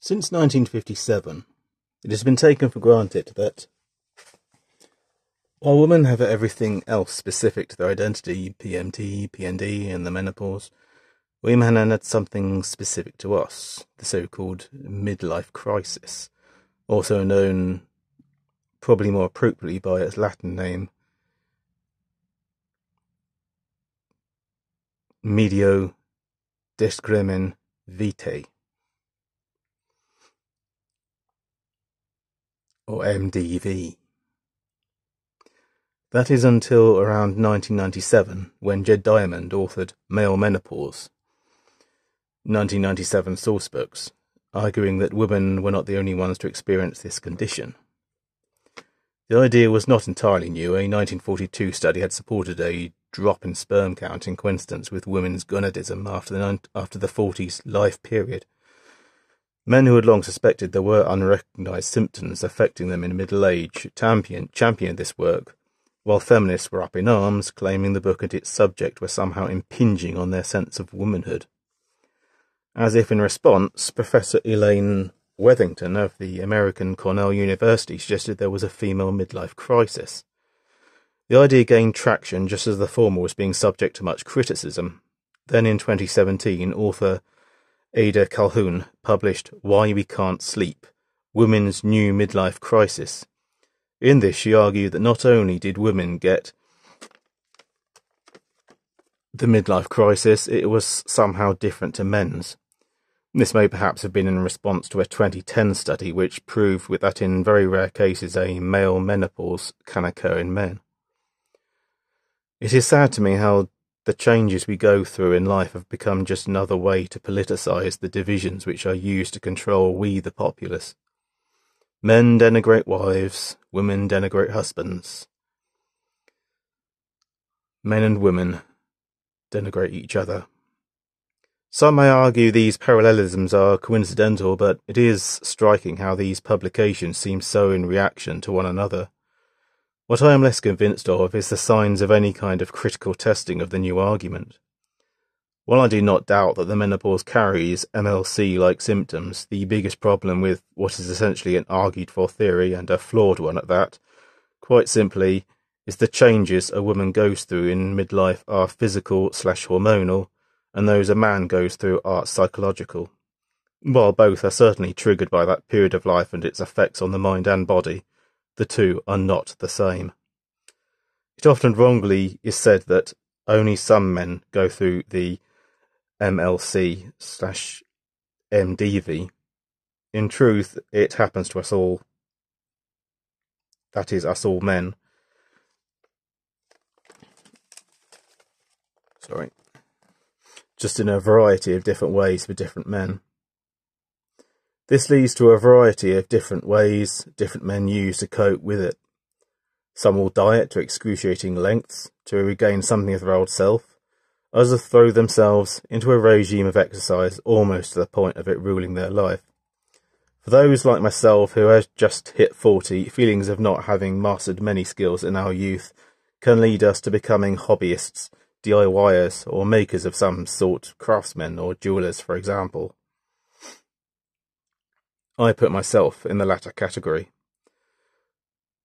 Since 1957, it has been taken for granted that while women have everything else specific to their identity, PMT, PND, and the menopause, we men had something specific to us, the so-called midlife crisis, also known, probably more appropriately by its Latin name, Medio Descrimen Vitae, or MDV. That is until around 1997, when Jed Diamond authored Male Menopause, 1997 sourcebooks, arguing that women were not the only ones to experience this condition. The idea was not entirely new. A 1942 study had supported a drop in sperm count in coincidence with women's gonadism after the 40s life period. Men who had long suspected there were unrecognised symptoms affecting them in middle age championed this work, while feminists were up in arms, claiming the book and its subject were somehow impinging on their sense of womanhood. As if in response, Professor Elaine Wethington of the American Cornell University suggested there was a female midlife crisis. The idea gained traction just as the former was being subject to much criticism. Then in 2017, author Ada Calhoun published Why We Can't Sleep, Women's New Midlife Crisis. In this, she argued that not only did women get the midlife crisis, it was somehow different to men's. This may perhaps have been in response to a 2010 study which proved that in very rare cases a male menopause can occur in men. It is sad to me how the changes we go through in life have become just another way to politicise the divisions which are used to control we the populace. Men denigrate wives, women denigrate husbands. Men and women denigrate each other. Some may argue these parallelisms are coincidental, but it is striking how these publications seem so in reaction to one another. What I am less convinced of is the signs of any kind of critical testing of the new argument. While I do not doubt that the menopause carries MLC-like symptoms, the biggest problem with what is essentially an argued-for theory, and a flawed one at that, quite simply, is the changes a woman goes through in midlife are physical/hormonal, and those a man goes through are psychological. While both are certainly triggered by that period of life and its effects on the mind and body, the two are not the same. It often wrongly is said that only some men go through the MLC/MDV. In truth, it happens to us all. That is, us all men. Just in a variety of different ways for different men. This leads to a variety of different ways different men use to cope with it. Some will diet to excruciating lengths to regain something of their old self. Others throw themselves into a regime of exercise almost to the point of it ruling their life. For those like myself who have just hit 40, feelings of not having mastered many skills in our youth can lead us to becoming hobbyists, DIYers, or makers of some sort, craftsmen or jewellers, for example. I put myself in the latter category.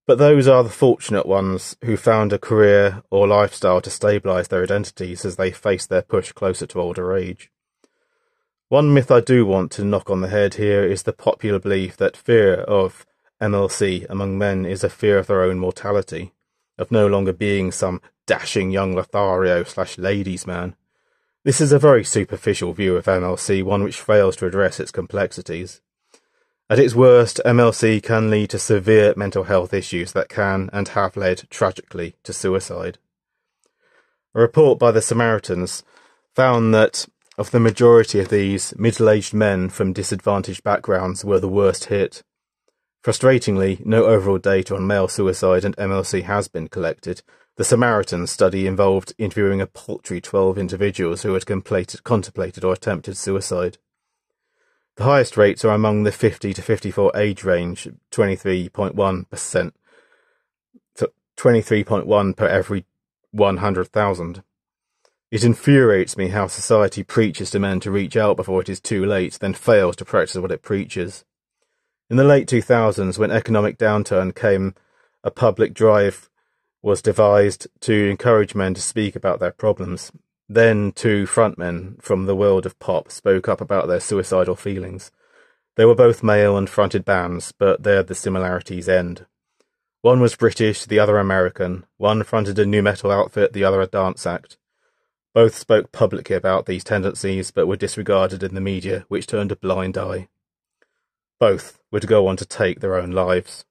But those are the fortunate ones who found a career or lifestyle to stabilise their identities as they face their push closer to older age. One myth I do want to knock on the head here is the popular belief that fear of MLC among men is a fear of their own mortality, of no longer being some dashing young Lothario/ladies man. This is a very superficial view of MLC, one which fails to address its complexities. At its worst, MLC can lead to severe mental health issues that can and have led, tragically, to suicide. A report by the Samaritans found that of the majority of these, middle-aged men from disadvantaged backgrounds were the worst hit. Frustratingly, no overall data on male suicide and MLC has been collected. The Samaritans study involved interviewing a paltry 12 individuals who had contemplated or attempted suicide. The highest rates are among the 50 to 54 age range, 23.1%, 23.1 per every 100,000. It infuriates me how society preaches to men to reach out before it is too late, then fails to practice what it preaches. In the late 2000s, when economic downturn came, a public drive was devised to encourage men to speak about their problems. Then two frontmen from the world of pop spoke up about their suicidal feelings. They were both male and fronted bands, but there the similarities end. One was British, the other American. One fronted a nu metal outfit, the other a dance act. Both spoke publicly about these tendencies, but were disregarded in the media, which turned a blind eye. Both would go on to take their own lives.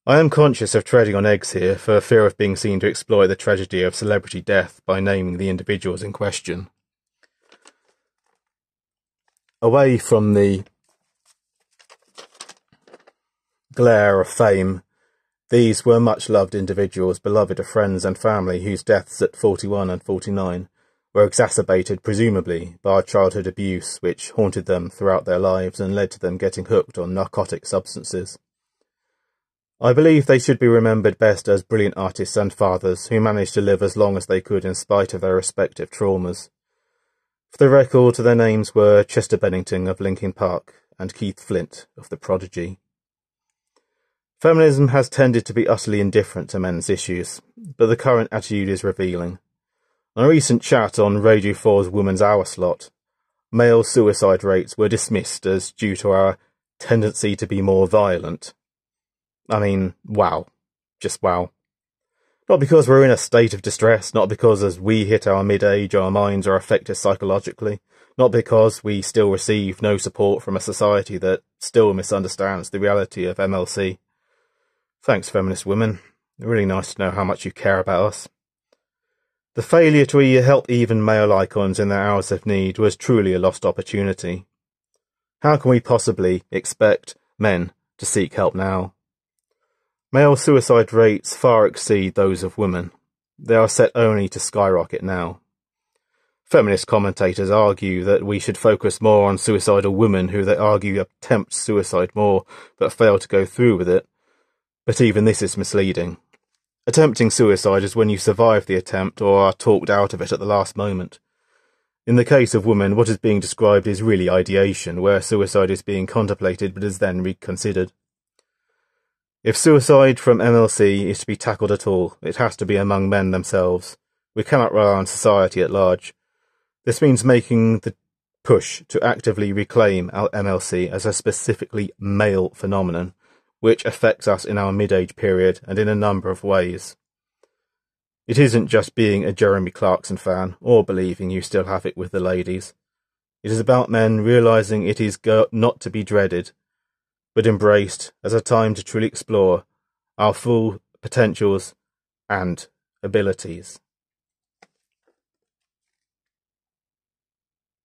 I am conscious of treading on eggs here for fear of being seen to exploit the tragedy of celebrity death by naming the individuals in question. Away from the glare of fame, these were much-loved individuals, beloved of friends and family, whose deaths at 41 and 49 were exacerbated, presumably, by childhood abuse which haunted them throughout their lives and led to them getting hooked on narcotic substances. I believe they should be remembered best as brilliant artists and fathers who managed to live as long as they could in spite of their respective traumas. For the record, their names were Chester Bennington of Linkin Park and Keith Flint of The Prodigy. Feminism has tended to be utterly indifferent to men's issues, but the current attitude is revealing. On a recent chat on Radio 4's Woman's Hour slot, male suicide rates were dismissed as due to our tendency to be more violent. I mean, wow. Just wow. Not because we're in a state of distress, not because as we hit our mid-age our minds are affected psychologically, not because we still receive no support from a society that still misunderstands the reality of MLC. Thanks, feminist women. Really nice to know how much you care about us. The failure to help even male icons in their hours of need was truly a lost opportunity. How can we possibly expect men to seek help now? Male suicide rates far exceed those of women. They are set only to skyrocket now. Feminist commentators argue that we should focus more on suicidal women who they argue attempt suicide more but fail to go through with it. But even this is misleading. Attempting suicide is when you survive the attempt or are talked out of it at the last moment. In the case of women, what is being described is really ideation, where suicide is being contemplated but is then reconsidered. If suicide from MLC is to be tackled at all, it has to be among men themselves. We cannot rely on society at large. This means making the push to actively reclaim our MLC as a specifically male phenomenon, which affects us in our mid-age period and in a number of ways. It isn't just being a Jeremy Clarkson fan or believing you still have it with the ladies. It is about men realising it is not to be dreaded, but embraced as a time to truly explore our full potentials and abilities.